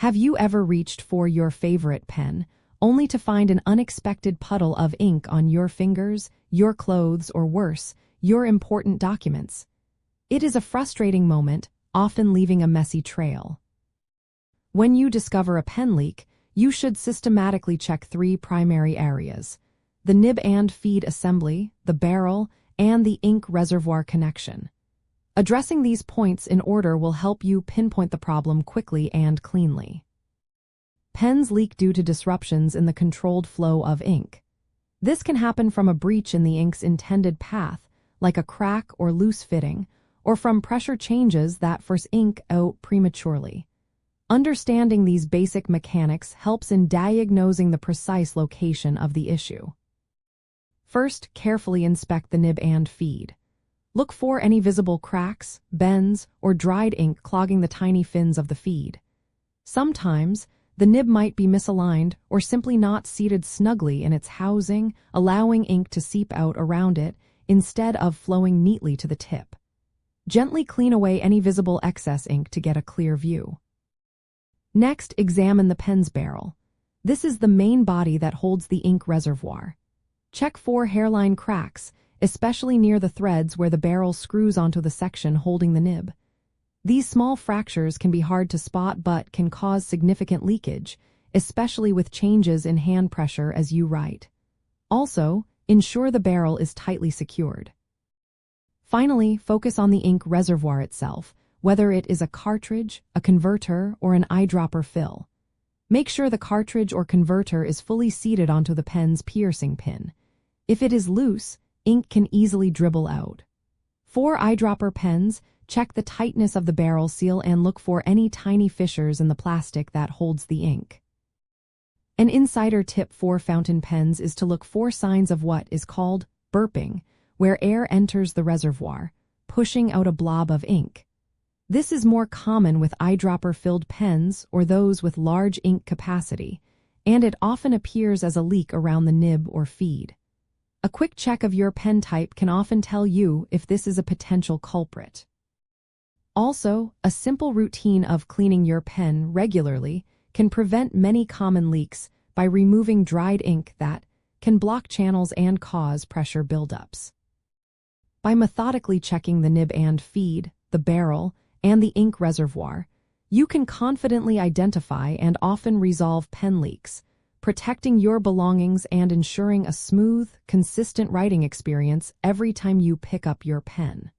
Have you ever reached for your favorite pen, only to find an unexpected puddle of ink on your fingers, your clothes, or worse, your important documents? It is a frustrating moment, often leaving a messy trail. When you discover a pen leak, you should systematically check 3 primary areas: the nib and feed assembly, the barrel, and the ink reservoir connection. Addressing these points in order will help you pinpoint the problem quickly and cleanly. Pens leak due to disruptions in the controlled flow of ink. This can happen from a breach in the ink's intended path, like a crack or loose fitting, or from pressure changes that force ink out prematurely. Understanding these basic mechanics helps in diagnosing the precise location of the issue. First, carefully inspect the nib and feed. Look for any visible cracks, bends, or dried ink clogging the tiny fins of the feed. Sometimes, the nib might be misaligned or simply not seated snugly in its housing, allowing ink to seep out around it instead of flowing neatly to the tip. Gently clean away any visible excess ink to get a clear view. Next, examine the pen's barrel. This is the main body that holds the ink reservoir. Check for hairline cracks, especially near the threads where the barrel screws onto the section holding the nib. These small fractures can be hard to spot but can cause significant leakage, especially with changes in hand pressure as you write. Also, ensure the barrel is tightly secured. Finally, focus on the ink reservoir itself, whether it is a cartridge, a converter, or an eyedropper fill. Make sure the cartridge or converter is fully seated onto the pen's piercing pin. If it is loose, ink can easily dribble out. For eyedropper pens, check the tightness of the barrel seal and look for any tiny fissures in the plastic that holds the ink. An insider tip for fountain pens is to look for signs of what is called burping, where air enters the reservoir, pushing out a blob of ink. This is more common with eyedropper-filled pens or those with large ink capacity, and it often appears as a leak around the nib or feed. A quick check of your pen type can often tell you if this is a potential culprit. Also, a simple routine of cleaning your pen regularly can prevent many common leaks by removing dried ink that can block channels and cause pressure buildups. By methodically checking the nib and feed, the barrel, and the ink reservoir, you can confidently identify and often resolve pen leaks, protecting your belongings and ensuring a smooth, consistent writing experience every time you pick up your pen.